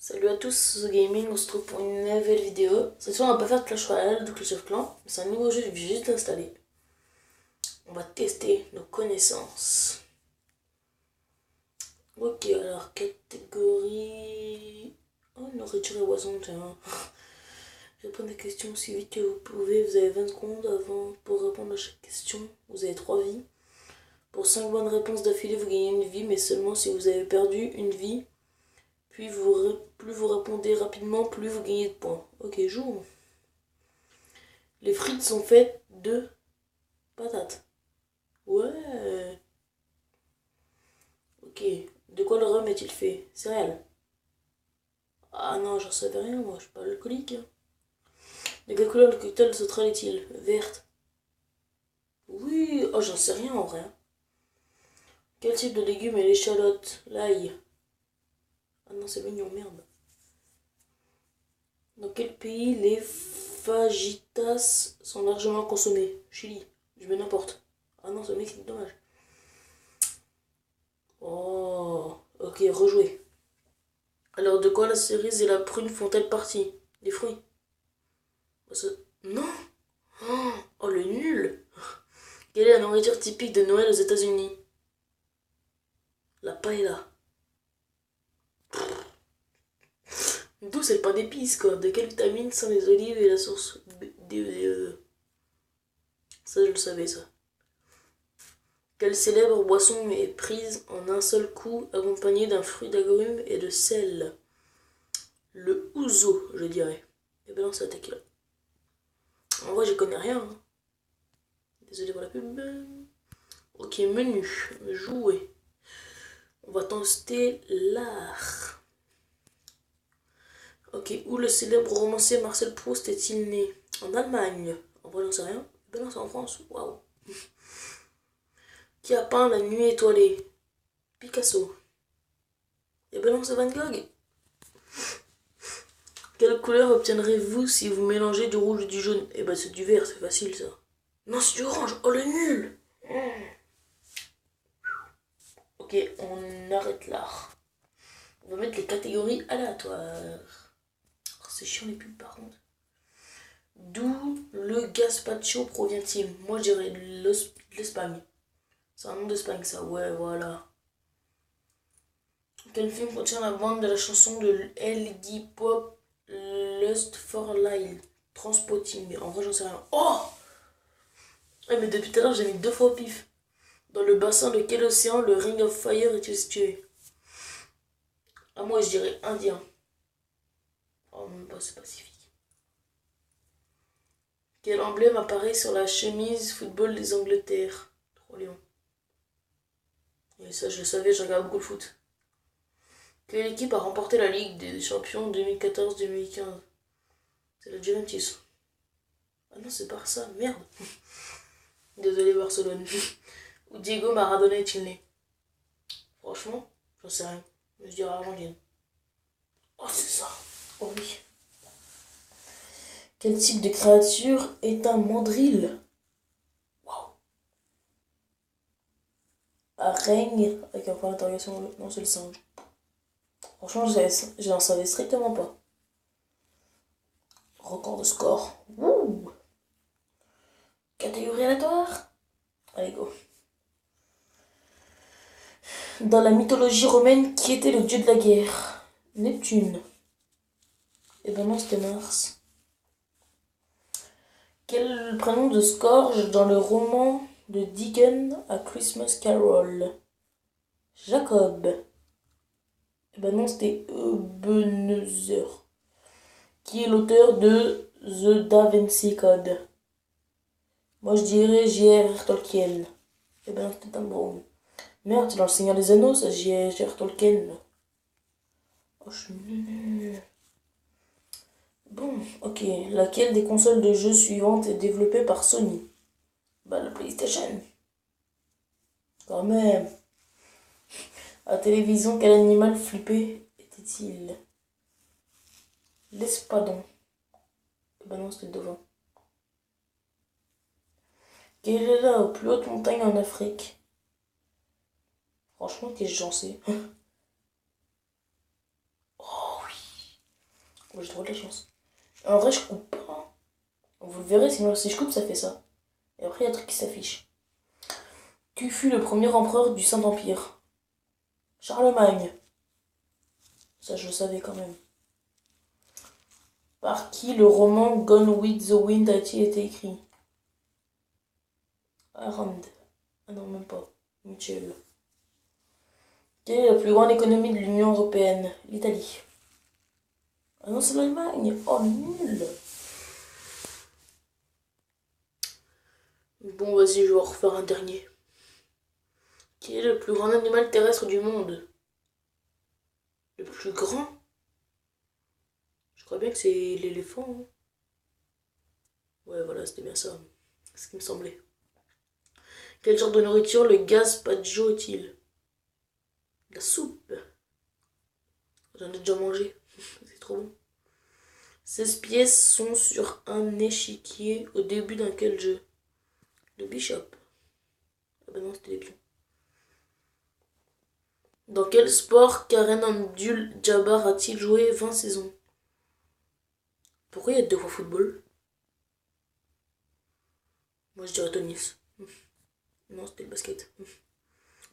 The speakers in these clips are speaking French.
Salut à tous, The Gaming, on se retrouve pour une nouvelle vidéo. Cette fois on va pas faire de Clash Royale, de Clash of Clans, mais c'est un nouveau jeu que j'ai juste installé. On va tester nos connaissances. Ok, alors catégorie... Oh, nourriture et boisson, tiens. Je vais prendre des questions aussi vite que vous pouvez. Vous avez 20 secondes avant pour répondre à chaque question. Vous avez 3 vies. Pour 5 bonnes réponses d'affilée, vous gagnez une vie, mais seulement si vous avez perdu une vie. Puis plus vous répondez rapidement, plus vous gagnez de points. Ok, joue. Les frites sont faites de patates. Ouais. Ok. De quoi le rhum est-il fait? Céréales. Ah non, j'en savais rien, moi, je suis pas alcoolique. De quelle couleur le cocktail sauterelle est-il? Verte. Oui, oh, j'en sais rien en vrai. Quel type de légumes est l'échalote? L'ail. Ah non, c'est l'oignon, merde. Dans quel pays les fajitas sont largement consommés? Chili. Je mets n'importe. Ah non, c'est le Mexique, dommage. Oh, ok, rejouer. Alors, de quoi la cerise et la prune font-elles partie? Des fruits. Non. Oh, le nul. Quelle est la nourriture typique de Noël aux États-Unis? La paella. D'où c'est le pain d'épices, quoi. De quelle vitamine sont les olives et la source Ça, je le savais, ça. Quelle célèbre boisson est prise en un seul coup, accompagnée d'un fruit d'agrumes et de sel? Le ouzo, je dirais. Et ben non, c'est la tequila. En vrai, j'y connais rien. Hein. Désolé pour la pub. Ok, menu. Jouer. On va tester l'art. Ok, où le célèbre romancier Marcel Proust est-il né? En Allemagne. En vrai, j'en sais rien. Ben non, c'est en France. Waouh. Qui a peint La Nuit étoilée? Picasso. Et ben non, c'est Van Gogh. Quelle couleur obtiendrez-vous si vous mélangez du rouge et du jaune? Eh ben c'est du vert, c'est facile ça. Non, c'est du orange. Oh le nul. Ok, on arrête l'art. On va mettre les catégories aléatoires. Oh, c'est chiant les pubs par contre. D'où le gazpacho provient-il? Moi je dirais de l'Espagne. C'est un nom d'Espagne ça, ouais voilà. Quel film contient la bande de la chanson de Iggy Pop Lust for Life? Transpotting. En vrai j'en sais rien. Oh ouais, mais depuis tout à l'heure j'ai mis 2 fois au pif. Dans le bassin de quel océan le Ring of Fire est-il situé? Ah moi je dirais Indien. Oh même pas, c'est Pacifique. Quel emblème apparaît sur la chemise football des Angleterres? 3 lions. Et ça je le savais, je regarde beaucoup le foot. Quelle équipe a remporté la Ligue des Champions 2014-2015? C'est la Juventus. Ah non, c'est pas ça, merde. Désolé Barcelone. Où Diego Maradona est-il né? Franchement, j'en sais rien. Je dirais Argentine. Oh, c'est ça. Oh oui. Quel type de créature est un mandrill? Waouh. Araigne avec un point d'interrogation. Non, c'est le singe. Franchement, je n'en savais strictement pas. Record de score. Ouh. Catégorie aléatoire. Allez, go. Dans la mythologie romaine, qui était le dieu de la guerre? Neptune. Et ben non, c'était Mars. Quel est le prénom de Scourge dans le roman de Dickens A Christmas Carol? Jacob. Et ben non, c'était Ebenezer. Qui est l'auteur de The Da Vinci Code? Moi je dirais J.R.R. Tolkien. Et ben non, c'était Dan Brown. Merde, c'est dans le Seigneur des Anneaux, ça, J.R.R. Tolkien. Oh, je suis nul. Bon, ok. Laquelle des consoles de jeux suivantes est développée par Sony? Bah, la PlayStation. Quand même. À la télévision, quel animal flippé était-il? L'espadon. Eh ben non, c'était le dauphin. Quelle est la plus haute montagne en Afrique? Franchement, qu'est-ce que j'en sais? Oh oui. j'ai trop de la chance. En vrai, je coupe pas. Vous le verrez, sinon si je coupe, ça fait ça. Et après, il y a un truc qui s'affiche. Qui fut le premier empereur du Saint-Empire? Charlemagne. Ça, je le savais quand même. Par qui le roman Gone with the Wind a-t-il été écrit? Arand. Ah non, même pas. Mitchell. Quelle est la plus grande économie de l'Union européenne? L'Italie. Ah non, c'est l'Allemagne. Oh, nul. Bon, vas-y, je vais en refaire un dernier. Quel est le plus grand animal terrestre du monde? Le plus grand? Je crois bien que c'est l'éléphant. Hein. Ouais, voilà, c'était bien ça. C'est ce qui me semblait. Quel genre de nourriture le gazpacho est-il? La soupe. J'en ai déjà mangé. C'est trop bon. 16 pièces sont sur un échiquier au début d'un quel jeu? Le bishop. Ah bah non, c'était les pions. Dans quel sport Karen Abdul-Jabbar a-t-il joué 20 saisons? Pourquoi il y a deux fois football? Moi je dirais tennis. Non, c'était le basket. Il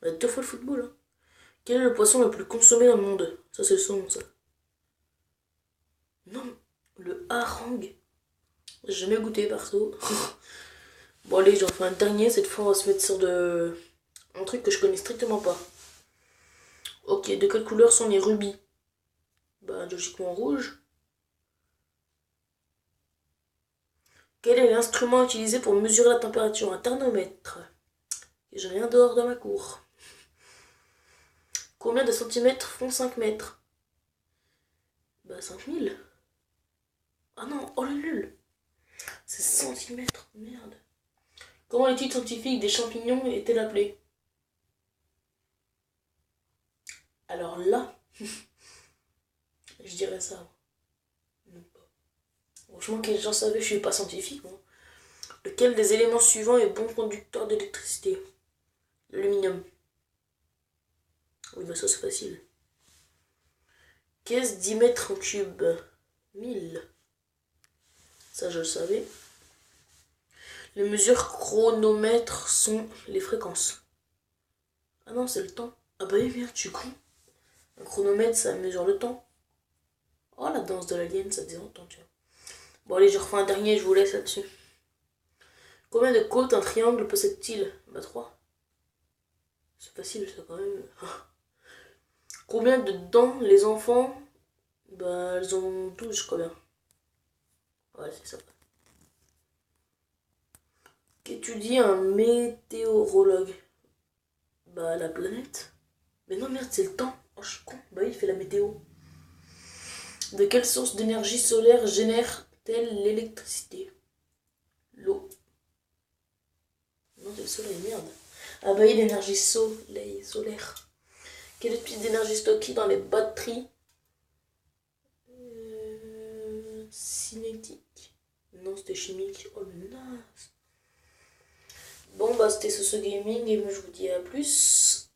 y a deux fois le football. Hein. Quel est le poisson le plus consommé dans le monde? Ça c'est le saumon ça. Non, le hareng. J'ai jamais goûté perso. Bon allez, j'en fais un dernier. Cette fois on va se mettre sur un truc que je connais strictement pas. Ok, de quelle couleur sont les rubis? Bah logiquement rouge. Quel est l'instrument utilisé pour mesurer la température? Un thermomètre. J'ai rien dehors dans ma cour. Combien de centimètres font 5 mètres? Bah 5000. Ah non, oh le nul. C'est centimètres, merde. Comment l'étude scientifique des champignons est-elle appelée? Alors là, je dirais ça. Non, pas. Franchement, quel gens savait, je suis pas scientifique moi. Lequel des éléments suivants est bon conducteur d'électricité? L'aluminium. Oui, bah ça c'est facile. Qu'est-ce 10 mètres en cube? 1000. Ça je le savais. Les mesures chronomètres sont les fréquences. Ah non, c'est le temps. Ah bah oui, merde, je suis con. Un chronomètre, ça mesure le temps. Oh, la danse de l'alien, ça faisait longtemps, tu vois. Bon, allez, je refais un dernier, je vous laisse là-dessus. Combien de côtes un triangle possède-t-il? Bah 3. C'est facile, ça, quand même. Combien de dents les enfants? Bah, elles ont 12, je crois bien. Ouais, c'est ça. Qu'étudie un météorologue? Bah, la planète. Mais non, merde, c'est le temps. Oh, je suis con. Bah, il fait la météo. De quelle source d'énergie solaire génère-t-elle l'électricité? L'eau. Non, c'est le soleil, merde. Ah bah, il y a l'énergie solaire. Quelle espèce d'énergie stockée dans les batteries? Cinétique. Non, c'était chimique. Oh, le naze. Bon, bah, c'était ce gaming et je vous dis à plus.